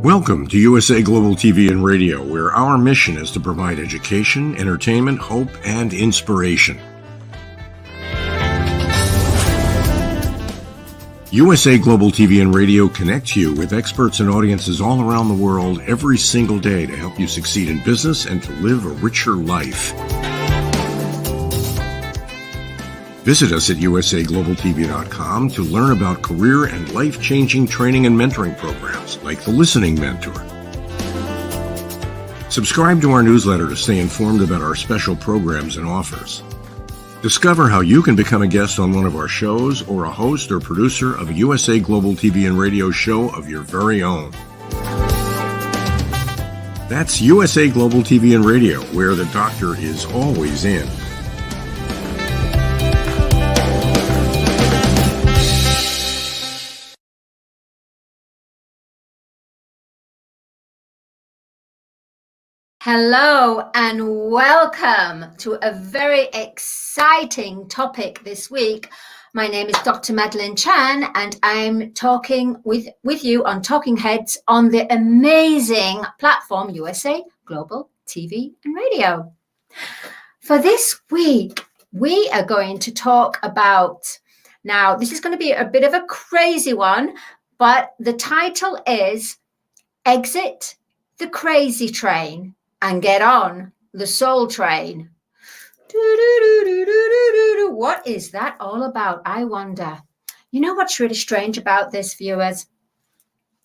Welcome to USA Global TV and Radio, where our mission is to provide education, entertainment, hope, and inspiration. USA Global TV and Radio connects you with experts and audiences all around the world every single day to help you succeed in business and to live a richer life. Visit us at usaglobaltv.com to learn about career and life-changing training and mentoring programs like the Listening Mentor. Subscribe to our newsletter to stay informed about our special programs and offers. Discover how you can become a guest on one of our shows or a host or producer of a USA Global TV and Radio show of your very own. That's USA Global TV and Radio, where the doctor is always in. Hello and welcome to a very exciting topic this week. My name is Dr. Madalene Chan and I'm talking with you on Talking Heads on the amazing platform USA Global TV and Radio. For this week, we are going to talk about, now this is going to be a bit of a crazy one, but the title is Exit the Crazy Train and Get on the Soul Train. What is that all about? I wonder. You know what's really strange about this, viewers,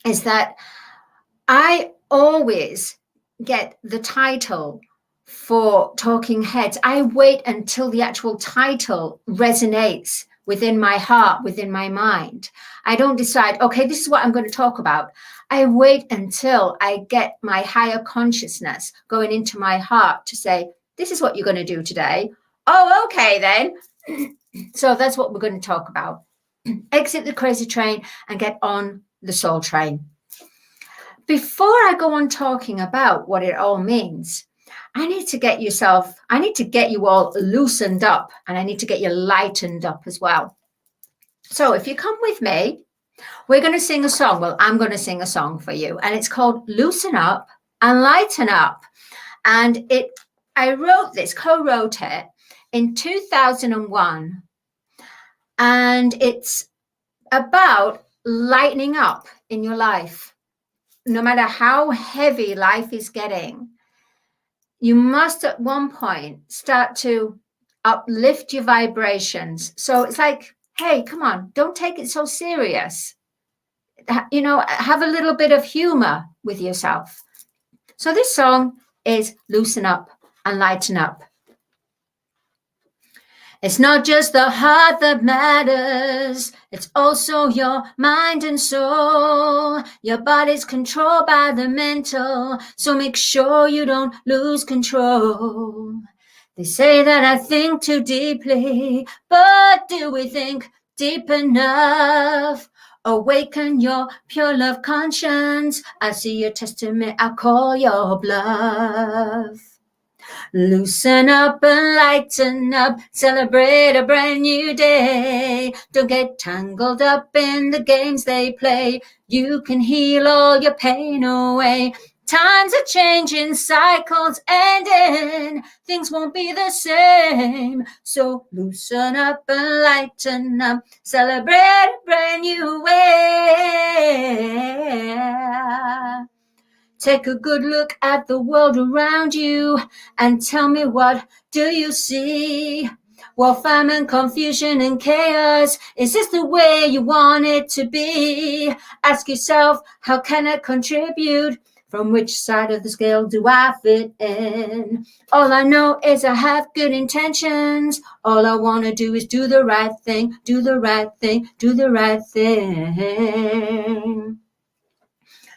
is that I always get the title for Talking Heads. I wait until the actual title resonates within my heart, within my mind. I don't decide, okay, this is what I'm going to talk about. I wait until I get my higher consciousness going into my heart to say, this is what you're going to do today. Oh, okay, then. So that's what we're going to talk about. Exit the crazy train and get on the soul train. Before I go on talking about what it all means, I need to get you all loosened up, and I need to get you lightened up as well. So if you come with me, we're going to sing a song. Well, I'm going to sing a song for you, and it's called Loosen Up and Lighten Up. And I co-wrote it in 2001, and it's about lightening up in your life. No matter how heavy life is getting, you must at one point start to uplift your vibrations. So it's like, hey, come on, don't take it so serious. You know, have a little bit of humor with yourself. So this song is Loosen Up and Lighten Up. It's not just the heart that matters, it's also your mind and soul. Your body's controlled by the mental, so make sure you don't lose control. They say that I think too deeply, but do we think deep enough? Awaken your pure love conscience. I see your testament, I call your bluff. Loosen up and lighten up, celebrate a brand new day. Don't get tangled up in the games they play. You can heal all your pain away. Times are changing, cycles ending. Things won't be the same. So loosen up and lighten up. Celebrate a brand new way. Take a good look at the world around you and tell me, what do you see? Well, famine, confusion and chaos. Is this the way you want it to be? Ask yourself, how can I contribute? From which side of the scale do I fit in? All I know is I have good intentions. All I want to do is do the right thing, do the right thing, do the right thing.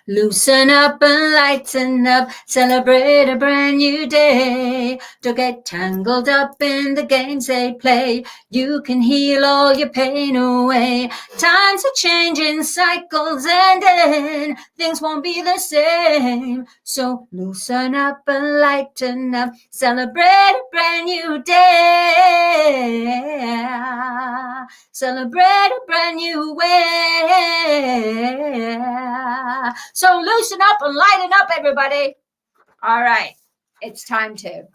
Loosen up and lighten up, celebrate a brand new day. Don't get tangled up in the games they play. You can heal all your pain away. Times are changing, cycles ending. Things won't be the same. So loosen up and lighten up, celebrate a brand new day. Celebrate a brand new way. So loosen up and lighten up, everybody. All right, it's time to.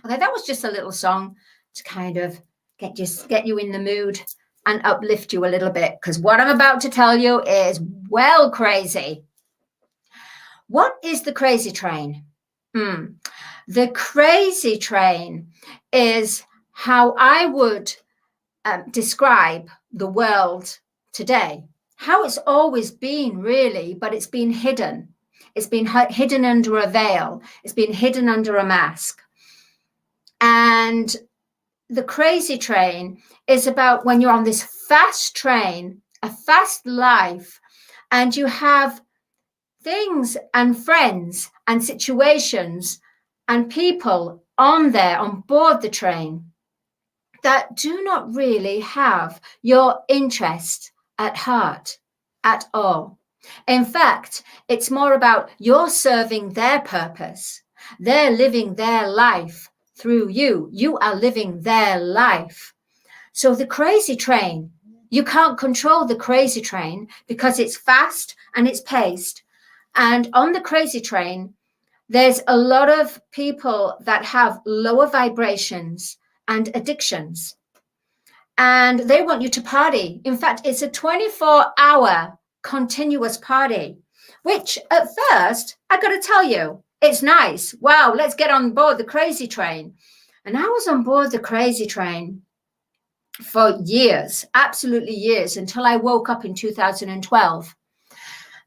Okay, that was just a little song to kind of get you in the mood and uplift you a little bit, because what I'm about to tell you is well crazy. What is the crazy train? The crazy train is how I would describe the world today, how it's always been really, but it's been hidden. It's been hidden under a veil. It's been hidden under a mask. And the crazy train is about when you're on this fast train, a fast life, and you have things and friends and situations and people on board the train that do not really have your interest at heart at all. In fact, it's more about you're serving their purpose. They're living their life through you. You are living their life. So the crazy train, you can't control the crazy train because it's fast and it's paced. And on the crazy train, there's a lot of people that have lower vibrations and addictions. And they want you to party. In fact, it's a 24-hour continuous party, which at first, I got to tell you, it's nice. Wow, let's get on board the crazy train. And I was on board the crazy train for years, absolutely years, until I woke up in 2012.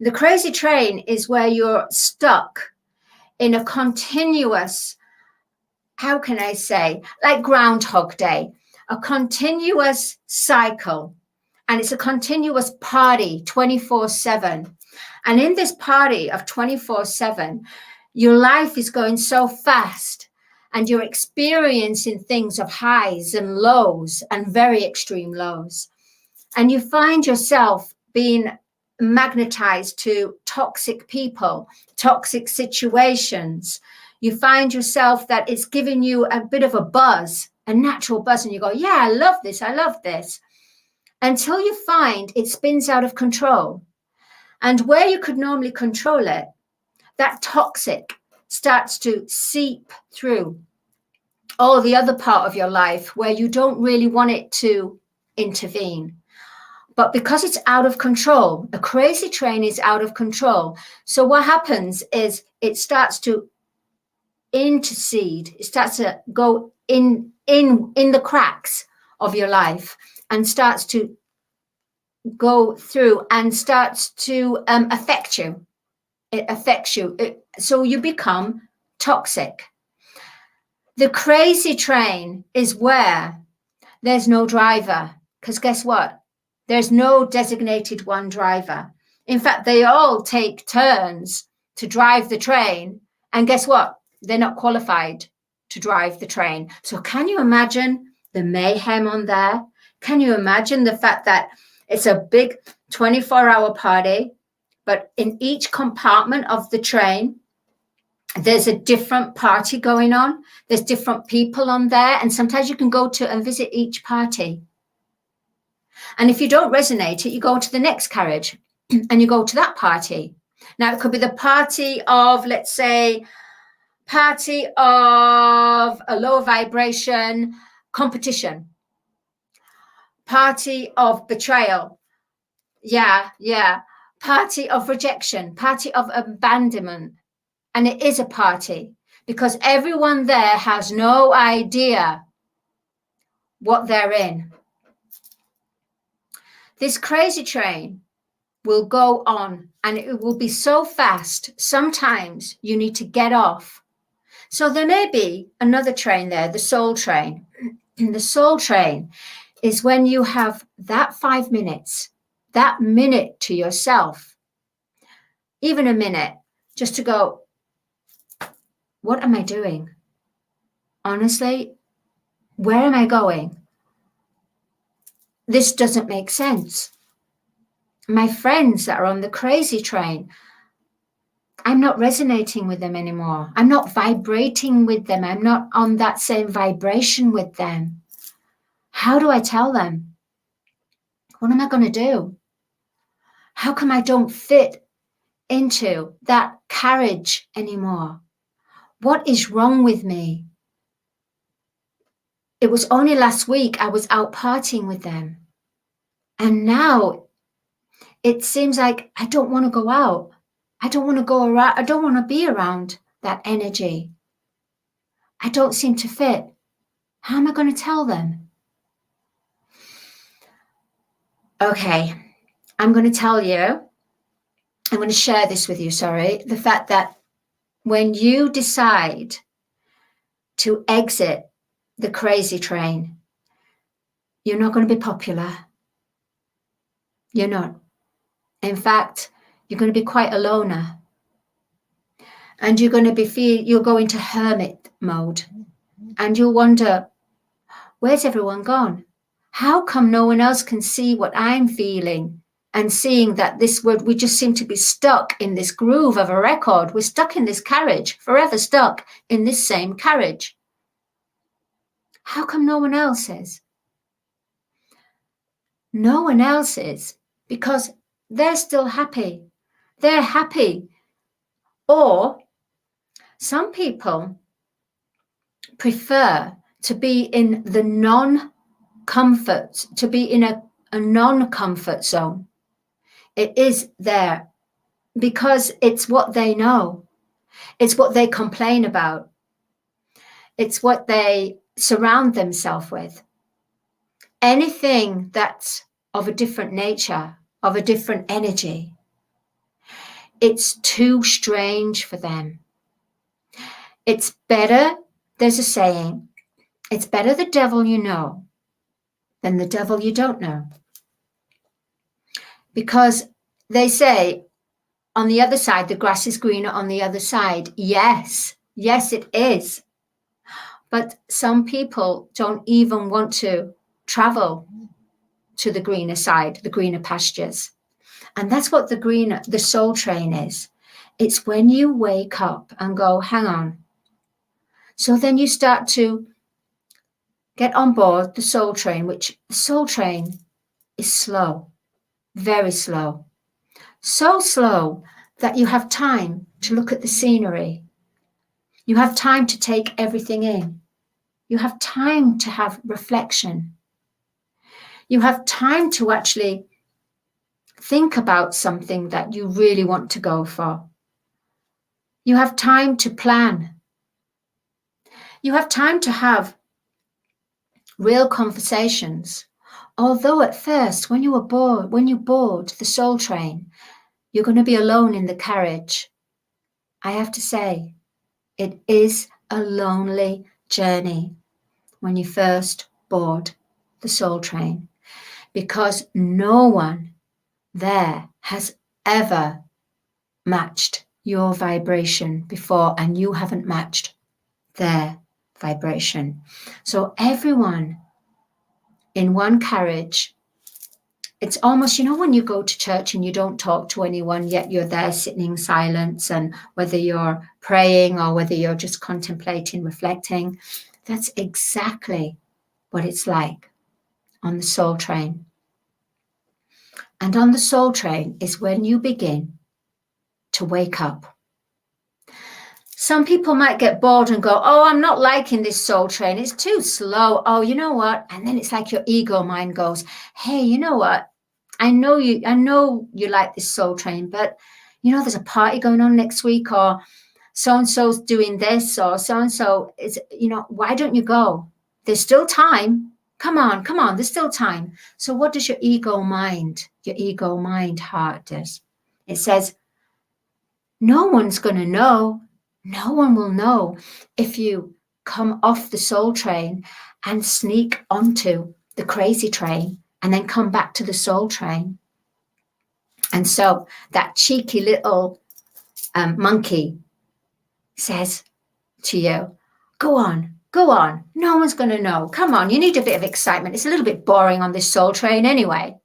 The crazy train is where you're stuck in a continuous, how can I say, like Groundhog Day, a continuous cycle. And it's a continuous party 24/7. And in this party of 24/7, your life is going so fast and you're experiencing things of highs and lows and very extreme lows. And you find yourself being magnetized to toxic people, toxic situations. You find yourself that it's giving you a bit of a buzz, a natural buzz, and you go, yeah, I love this, I love this. Until you find it spins out of control. And where you could normally control it, that toxic starts to seep through all the other part of your life where you don't really want it to intervene. But because it's out of control, a crazy train is out of control. So what happens is it starts to intercede. It starts to go in the cracks of your life and starts to go through and starts to affect you. It affects you. So you become toxic. The crazy train is where there's no driver, because guess what? There's no designated one driver. In fact, they all take turns to drive the train. And guess what? They're not qualified to drive the train. So can you imagine the mayhem on there? Can you imagine the fact that it's a big 24-hour party, but in each compartment of the train, there's a different party going on. There's different people on there. And sometimes you can go to and visit each party. And if you don't resonate it, you go to the next carriage and you go to that party. Now, it could be the party of, let's say, party of a low vibration competition, party of betrayal. Yeah. Party of rejection, party of abandonment. And it is a party because everyone there has no idea what they're in. This crazy train will go on and it will be so fast. Sometimes you need to get off. So there may be another train there, the soul train. The soul train is when you have that 5 minutes, that minute to yourself, even a minute, just to go, what am I doing? Honestly, where am I going? This doesn't make sense. My friends that are on the crazy train, I'm not resonating with them anymore. I'm not vibrating with them. I'm not on that same vibration with them. How do I tell them? What am I going to do? How come I don't fit into that carriage anymore. What is wrong with me? It was only last week I was out partying with them. And now it seems like I don't want to go out. I don't want to go around. I don't want to be around that energy. I don't seem to fit. How am I going to tell them? Okay, I'm going to tell you, I'm going to share this with you, the fact that when you decide to exit the crazy train, you're not going to be popular. You're not. In fact, you're going to be quite a loner. And you're going to you'll go into hermit mode. And you'll wonder, where's everyone gone? How come no one else can see what I'm feeling and seeing that we just seem to be stuck in this groove of a record. We're stuck in this carriage, forever stuck in this same carriage. How come no one else is? No one else is because they're still happy. They're happy. Or some people prefer to be in the non-comfort, to be in a non-comfort zone. It is there because it's what they know. It's what they complain about. It's what they surround themselves with. Anything that's of a different nature, of a different energy, it's too strange for them. It's better, there's a saying, it's better the devil you know than the devil you don't know. Because they say on the other side, the grass is greener on the other side. Yes, it is. But some people don't even want to travel to the greener side, the greener pastures. And that's what the soul train is. It's when you wake up and go, hang on. So then you start to get on board the soul train, which the soul train is slow, very slow. So slow that you have time to look at the scenery. You have time to take everything in. You have time to have reflection. You have time to actually think about something that you really want to go for. You have time to plan. You have time to have real conversations. Although at first, when you board the soul train, you're going to be alone in the carriage. I have to say, it is a lonely journey when you first board the soul train, because no one there has ever matched your vibration before, and you haven't matched their vibration. So everyone in one carriage, it's almost, when you go to church and you don't talk to anyone, yet you're there sitting in silence, and whether you're praying or whether you're just contemplating, reflecting, that's exactly what it's like on the soul train. And on the soul train is when you begin to wake up. Some people might get bored and go, oh, I'm not liking this soul train. It's too slow. Oh, you know what? And then it's like your ego mind goes, hey, you know what? I know you like this soul train, but there's a party going on next week, or so-and-so's doing this, or so-and-so is, why don't you go? There's still time. Come on, there's still time. So what does your ego mind heart does? It says, no one's going to know. No one will know if you come off the soul train and sneak onto the crazy train and then come back to the soul train. And so that cheeky little monkey says to you, go on. No one's going to know. Come on, you need a bit of excitement. It's a little bit boring on this soul train anyway.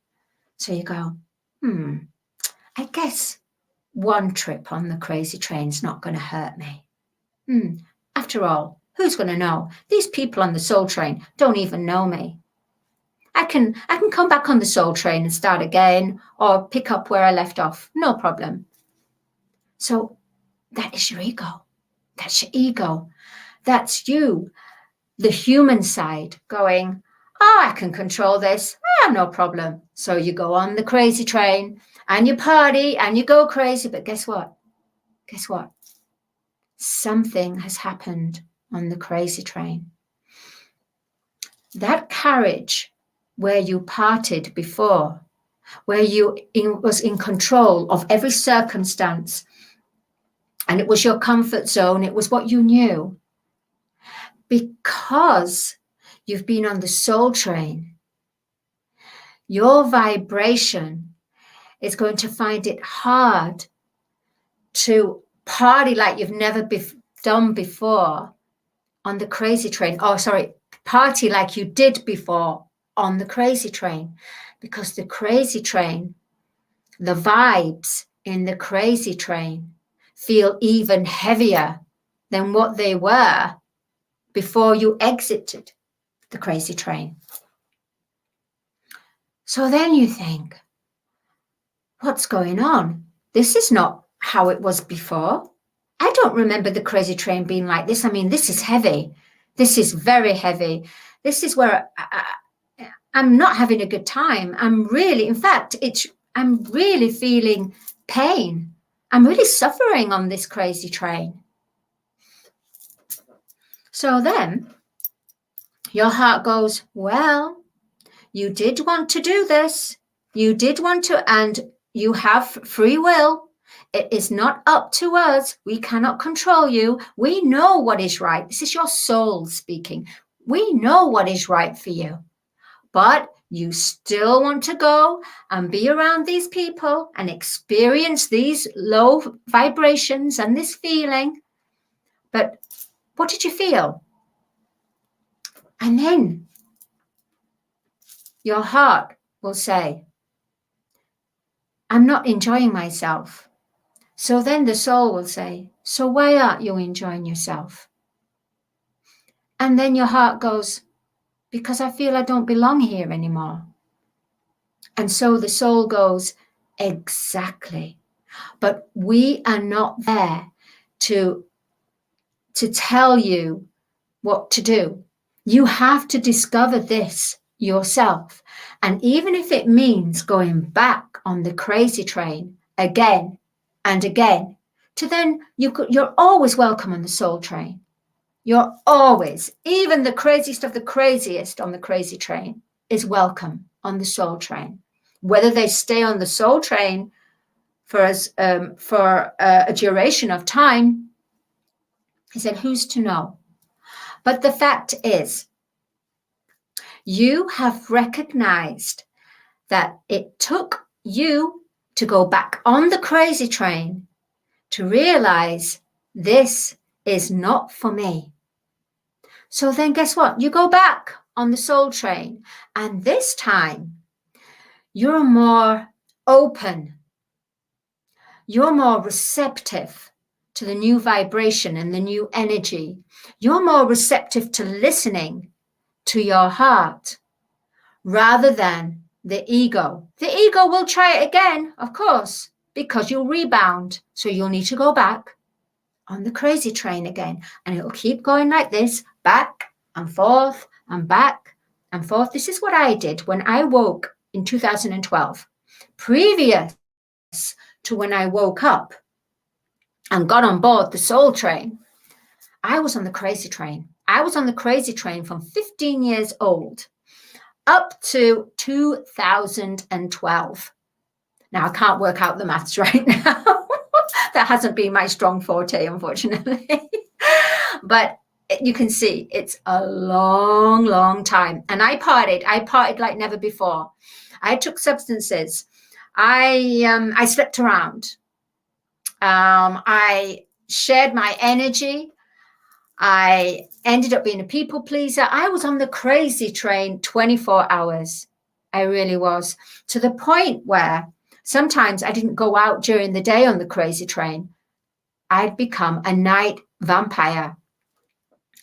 So you go, I guess one trip on the crazy train's not going to hurt me. After all, who's going to know? These people on the soul train don't even know me. I can come back on the soul train and start again, or pick up where I left off. No problem. So that is your ego. That's your ego. That's you, the human side, going, oh, I can control this. No problem. So you go on the crazy train and you party and you go crazy. But guess what? Guess what? Something has happened on the crazy train. That carriage where you parted before, where you was in control of every circumstance, and it was your comfort zone, it was what you knew. Because you've been on the soul train, your vibration is going to find it hard to party like you've never done before on the crazy train. Oh, sorry, party like you did before on the crazy train. Because the crazy train, the vibes in the crazy train feel even heavier than what they were before you exited the crazy train. So then you think, what's going on? This is not how it was before. I don't remember the crazy train being like this. I mean, this is heavy. This is very heavy. This is where I'm not having a good time. I'm really feeling pain. I'm really suffering on this crazy train. So then your heart goes, well, you did want to do this. You did want to, and you have free will. It is not up to us. We cannot control you. We know what is right. This is your soul speaking. We know what is right for you. But you still want to go and be around these people and experience these low vibrations and this feeling. But what did you feel? And then your heart will say, I'm not enjoying myself. So then the soul will say, so why aren't you enjoying yourself? And then your heart goes, because I feel I don't belong here anymore. And so the soul goes, exactly. But we are not there to tell you what to do. You have to discover this yourself. And even if it means going back on the crazy train again and again, to then you're always welcome on the soul train. You're always, even the craziest of the craziest on the crazy train is welcome on the soul train. Whether they stay on the soul train for a duration of time, he said, who's to know? But the fact is, you have recognized that it took you to go back on the crazy train to realize this is not for me. So then guess what? You go back on the soul train, and this time you're more open. You're more receptive to the new vibration and the new energy. You're more receptive to listening to your heart rather than the ego. The ego will try it again, of course, because you'll rebound. So you'll need to go back on the crazy train again, and it'll keep going like this, back and forth and back and forth. This is what I did when I woke in 2012. Previous to when I woke up and got on board the soul train, I was on the crazy train. I was on the crazy train from 15 years old up to 2012. Now, I can't work out the maths right now. That hasn't been my strong forte, unfortunately. But you can see it's a long, long time. And I partied like never before. I took substances. I slept around. I shared my energy. I ended up being a people pleaser. I was on the crazy train 24 hours. I really was, to the point where sometimes I didn't go out during the day on the crazy train. I'd become a night vampire.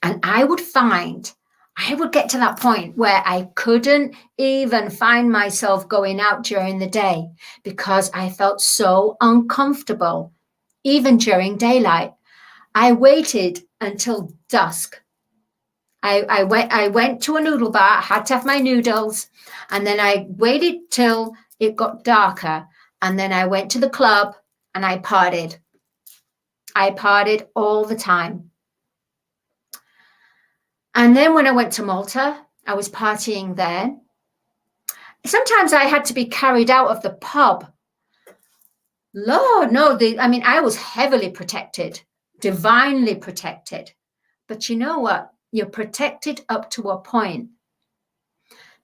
And I would get to that point where I couldn't even find myself going out during the day because I felt so uncomfortable even during daylight. I waited until dusk. I went to a noodle bar, had to have my noodles, and then I waited till it got darker, and then I went to the club and I partied. I partied all the time. And then when I went to Malta, I was partying there. Sometimes I had to be carried out of the pub. Lord, no, I was heavily protected, divinely protected. But you know what? You're protected up to a point,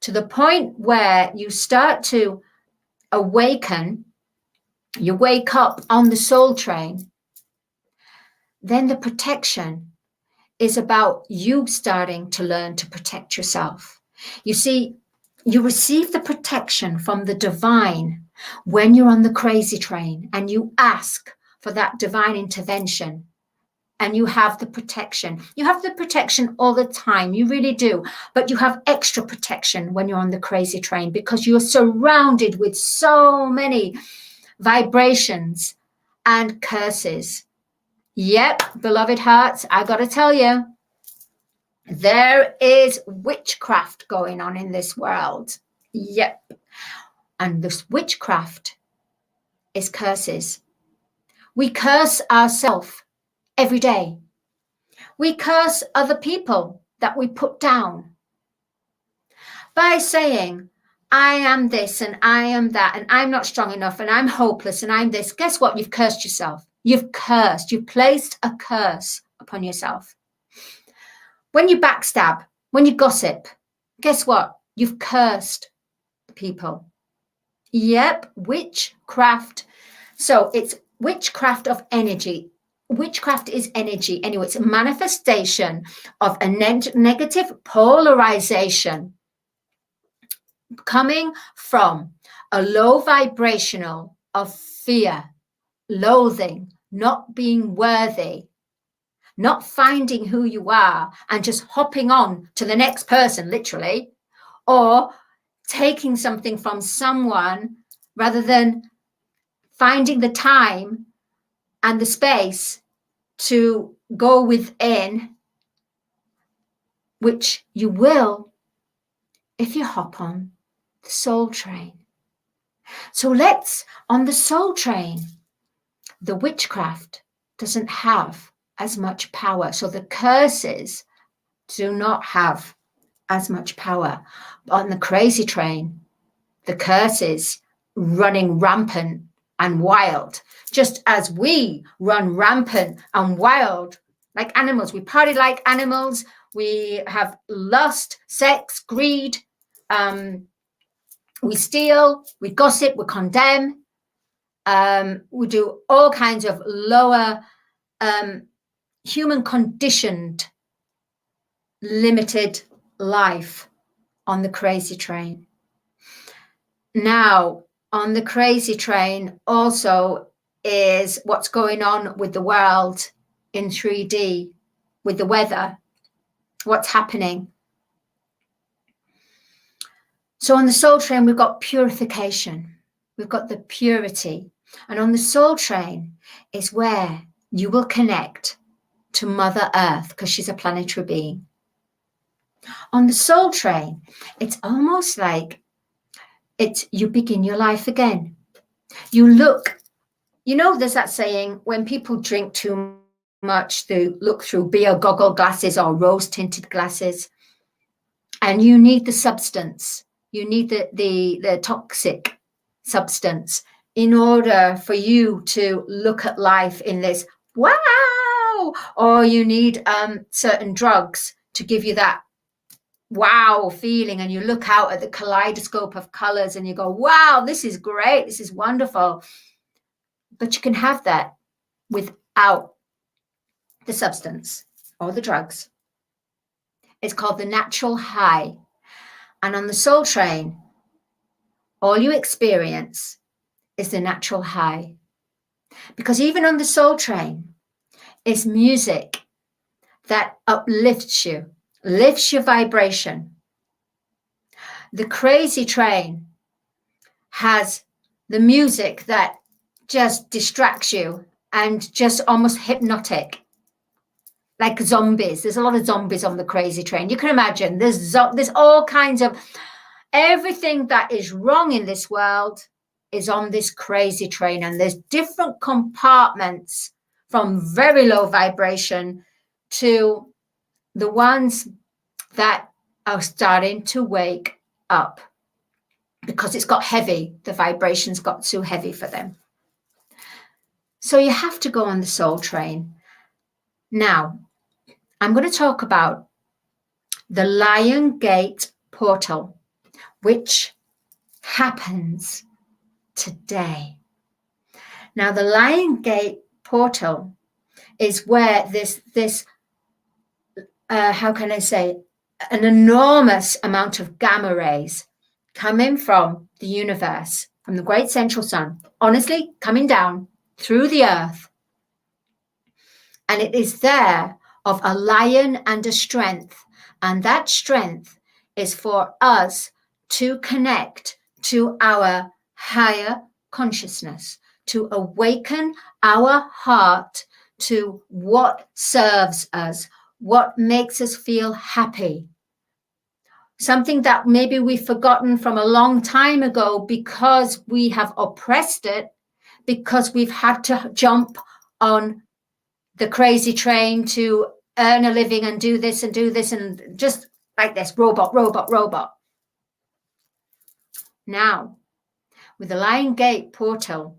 to the point where you start to awaken, you wake up on the soul train. Then the protection is about you starting to learn to protect yourself. You see, you receive the protection from the divine when you're on the crazy train and you ask for that divine intervention. And you have the protection. You have the protection all the time. You really do. But you have extra protection when you're on the crazy train because you're surrounded with so many vibrations and curses. Yep, beloved hearts, I got to tell you, there is witchcraft going on in this world. Yep. And this witchcraft is curses. We curse ourselves every day. We curse other people that we put down by saying, I am this and I am that and I'm not strong enough and I'm hopeless and I'm this. Guess what? You've cursed yourself. You've placed a curse upon yourself. When you backstab, when you gossip, guess what? You've cursed people. Yep, witchcraft. So it's witchcraft of energy. Witchcraft is energy. Anyway, it's a manifestation of a negative polarization coming from a low vibrational of fear, loathing, not being worthy, not finding who you are and just hopping on to the next person, literally, or taking something from someone rather than finding the time and the space to go within, which you will if you hop on the soul train. So on the soul train, the witchcraft doesn't have as much power. So the curses do not have as much power. On the crazy train, the curses running rampant and wild, just as we run rampant and wild like animals. We party like animals. We have lust, sex, greed. We steal, we gossip, we condemn. We do all kinds of lower human conditioned, limited life on the crazy train. Now, on the crazy train also is what's going on with the world in 3D, with the weather, what's happening. So on the soul train, we've got purification. We've got the purity. And on the soul train is where you will connect to Mother Earth because she's a planetary being. On the soul train, it's almost like you begin your life again. You look, there's that saying, when people drink too much, they look through beer goggle glasses or rose tinted glasses, and you need the substance. You need the toxic substance in order for you to look at life in this wow, or you need certain drugs to give you that wow feeling, and you look out at the kaleidoscope of colors and you go, wow, this is great, this is wonderful. But you can have that without the substance or the drugs. It's called the natural high. And on the soul train, all you experience is the natural high. Because even on the soul train is music that uplifts you, lifts your vibration. The crazy train has the music that just distracts you and just almost hypnotic, like zombies. There's a lot of zombies on the crazy train. You can imagine there's all kinds of, everything that is wrong in this world is on this crazy train, and there's different compartments from very low vibration to the ones that are starting to wake up because it's got heavy. The vibrations got too heavy for them. So you have to go on the soul train. Now, I'm going to talk about the Lion Gate portal, which happens today. Now, the Lion Gate portal is where this how can I say, an enormous amount of gamma rays coming from the universe, from the great central sun, honestly coming down through the earth. And it is there of a lion and a strength. And that strength is for us to connect to our higher consciousness, to awaken our heart to what serves us, what makes us feel happy. Something that maybe we've forgotten from a long time ago because we have oppressed it, because we've had to jump on the crazy train to earn a living and do this and just like this, robot. Now, with the Lion Gate portal,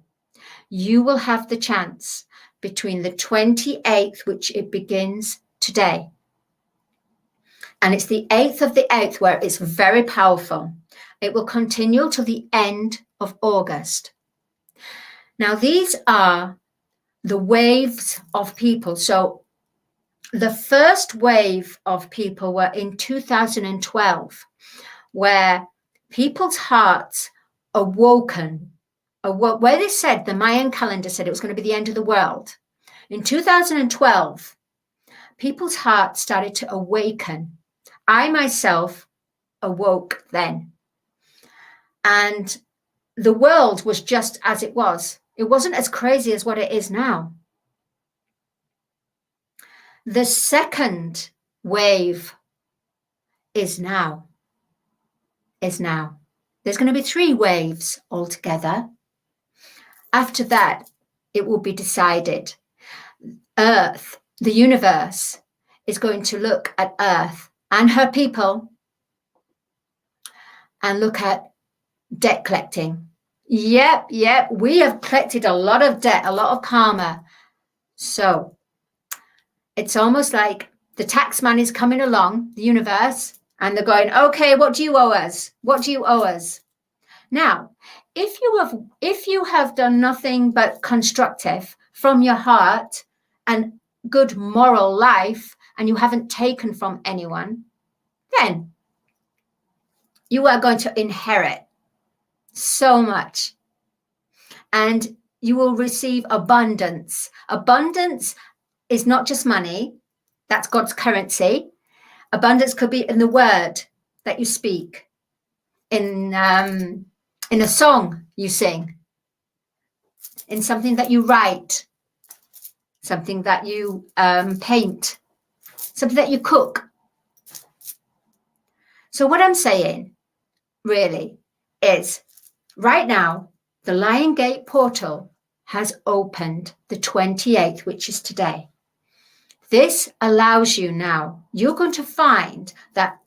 you will have the chance between the 28th, which it begins today, and it's the 8th of the 8th where it's very powerful. It will continue till the end of August. Now, these are the waves of people. So the first wave of people were in 2012, where people's hearts awoken, where they said, the Mayan calendar said it was going to be the end of the world. In 2012, people's hearts started to awaken. I myself awoke then. And the world was just as it was. It wasn't as crazy as what it is now. The second wave is now. There's going to be 3 waves altogether. After that, it will be decided. Earth, the universe, is going to look at Earth and her people and look at debt collecting. Yep, we have collected a lot of debt, a lot of karma. So it's almost like the tax man is coming along, the universe, and they're going, okay, what do you owe us? What do you owe us? Now, if you have done nothing but constructive from your heart and good moral life, and you haven't taken from anyone, then you are going to inherit so much. And you will receive abundance. Abundance is not just money. That's God's currency. Abundance could be in the word that you speak, in a song you sing, in something that you write, something that you paint, something that you cook. So what I'm saying really is, right now, the Lion Gate portal has opened the 28th, which is today. This allows you now, you're going to find that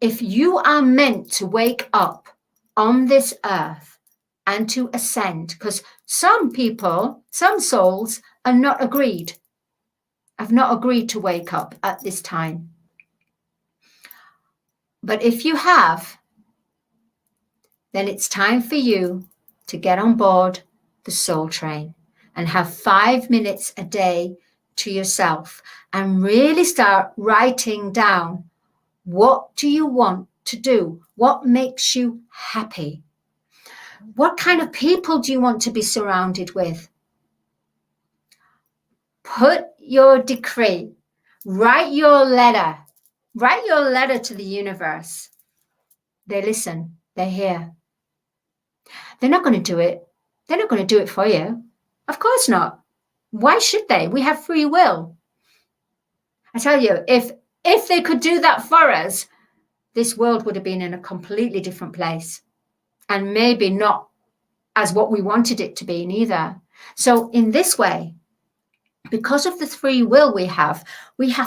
if you are meant to wake up on this earth and to ascend, because some people, some souls are not agreed, have not agreed to wake up at this time. But if you have, then it's time for you to get on board the soul train and have 5 minutes a day to yourself and really start writing down, what do you want to do? What makes you happy? What kind of people do you want to be surrounded with? Put your decree, write your letter to the universe. They listen, they hear. They're not going to do it. They're not going to do it for you. Of course not. Why should they? We have free will. I tell you, if they could do that for us, this world would have been in a completely different place, and maybe not as what we wanted it to be neither. So in this way, because of the free will we have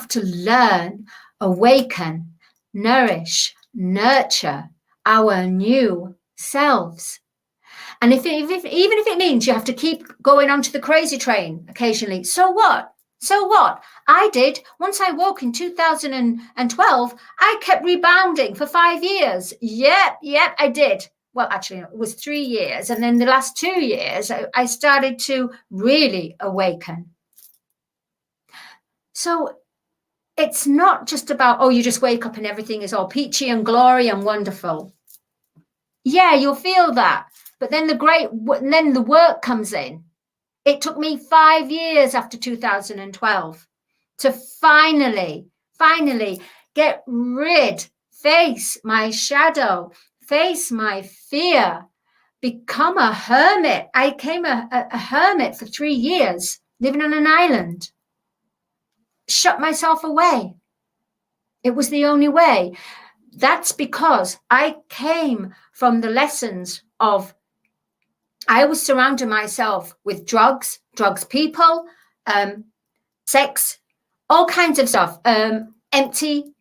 to learn, awaken, nourish, nurture our new selves. And even if it means you have to keep going onto the crazy train occasionally, so what? So what? I did. Once I woke in 2012, I kept rebounding for 5 years. Yep, I did. Well, actually, it was 3 years. And then the last 2 years, I started to really awaken. So it's not just about, oh, you just wake up and everything is all peachy and glory and wonderful. Yeah, you'll feel that. But then the work comes in. It took me 5 years after 2012 to finally get rid, face my shadow, face my fear, become a hermit. I became a hermit for 3 years, living on an island, shut myself away. It was the only way. That's because I came from the lessons of, I was surrounding myself with drugs people, sex, all kinds of stuff, empty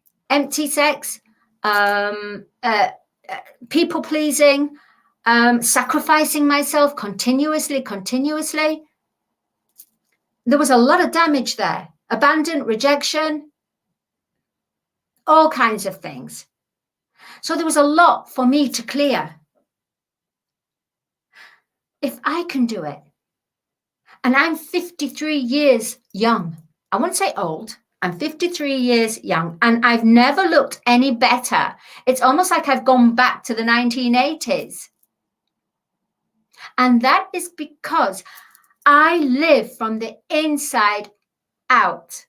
sex, people pleasing, sacrificing myself continuously. There was a lot of damage there, abandon, rejection, all kinds of things. So there was a lot for me to clear. If I can do it, and I'm 53 years young, I won't say old, I'm 53 years young, and I've never looked any better. It's almost like I've gone back to the 1980s. And that is because I live from the inside out.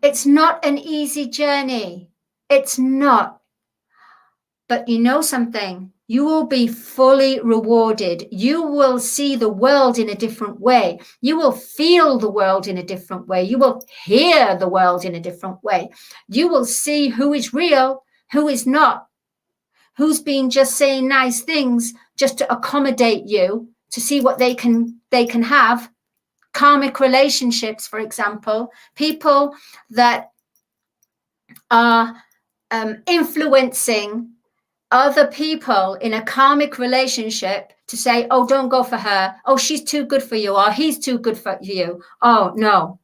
It's not an easy journey. It's not. But you know something? You will be fully rewarded. You will see the world in a different way. You will feel the world in a different way. You will hear the world in a different way. You will see who is real, who is not, who's been just saying nice things just to accommodate you, to see what they can have. Karmic relationships, for example, people that are influencing other people in a karmic relationship to say, oh, don't go for her. Oh, she's too good for you, or he's too good for you. Oh, no.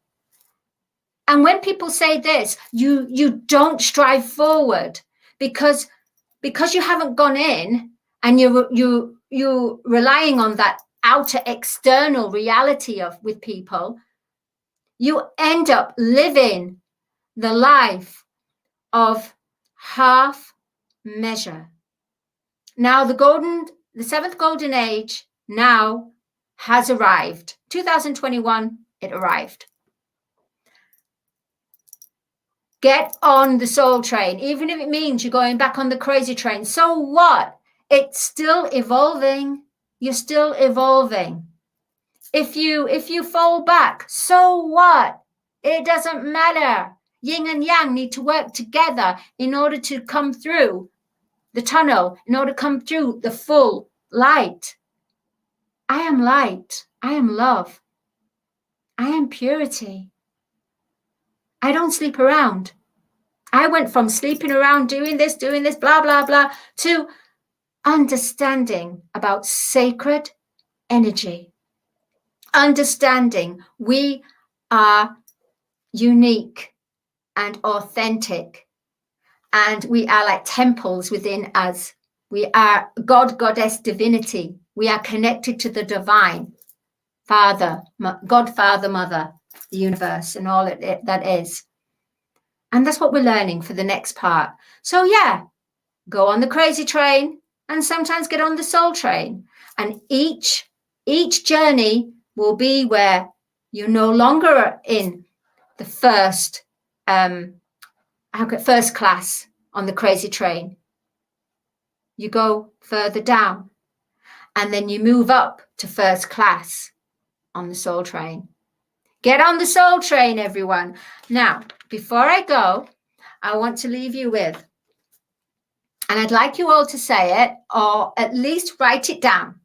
And when people say this, you don't strive forward because you haven't gone in and you're relying on that outer external reality with people. You end up living the life of half measure. Now the seventh golden age now has arrived. 2021, it arrived. Get on the soul train, even if it means you're going back on the crazy train. So what? It's still evolving. You're still evolving. If you fall back, so what? It doesn't matter. Yin and yang need to work together in order to come through the tunnel, in order to come through the full light. I am light. I am love. I am purity. I don't sleep around. I went from sleeping around, doing this, blah, blah, blah, to understanding about sacred energy. Understanding we are unique and authentic, and we are like temples within us. We are God, Goddess, divinity. We are connected to the divine Father, God, Father, Mother, the universe, and all that is. And that's what we're learning for the next part. So yeah, go on the crazy train and sometimes get on the soul train. And each journey will be where you're no longer in the first class on the crazy train. You go further down and then you move up to first class. on the soul train. Get on the soul train, everyone. Now, before I go, I want to leave you with, and I'd like you all to say it, or at least write it down.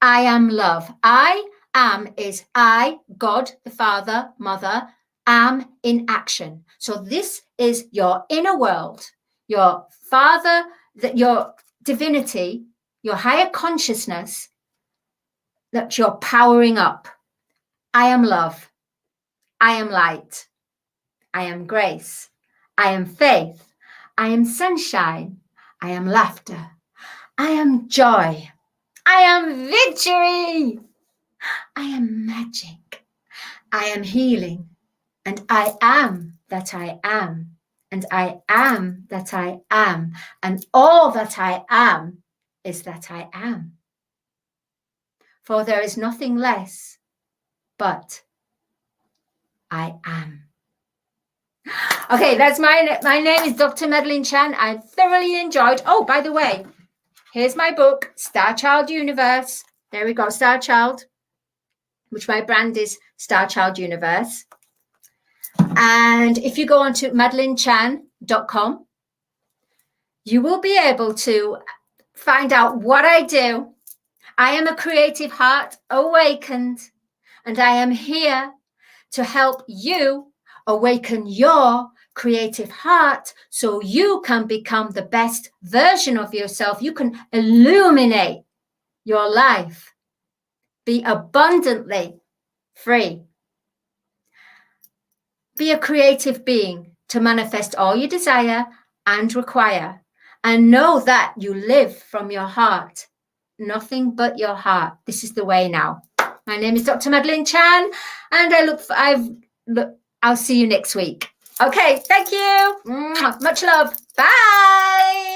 I am love. I am is I, God, the Father, Mother, am in action. So this is your inner world, your Father, your divinity, your higher consciousness that you're powering up. I am love. I am light. I am grace. I am faith. I am sunshine. I am laughter. I am joy. I am victory. I am magic. I am healing. And I am that I am. And I am that I am. And all that I am is that I am. For there is nothing less but I am. Okay, that's my name is Dr. Madalene Chan. I thoroughly enjoyed. Oh, by the way, here's my book, Star Child Universe. There we go, Star Child, which my brand is Star Child Universe. And if you go on to MadaleneChan.com, you will be able to find out what I do. I am a creative heart awakened, and I am here to help you awaken your creative heart so you can become the best version of yourself. You can illuminate your life, be abundantly free. Be a creative being to manifest all you desire and require, and know that you live from your heart. Nothing but your heart. This is the way now. My name is Dr. Madalene Chan, and I'll see you next week. Okay, thank you. Much love. Bye.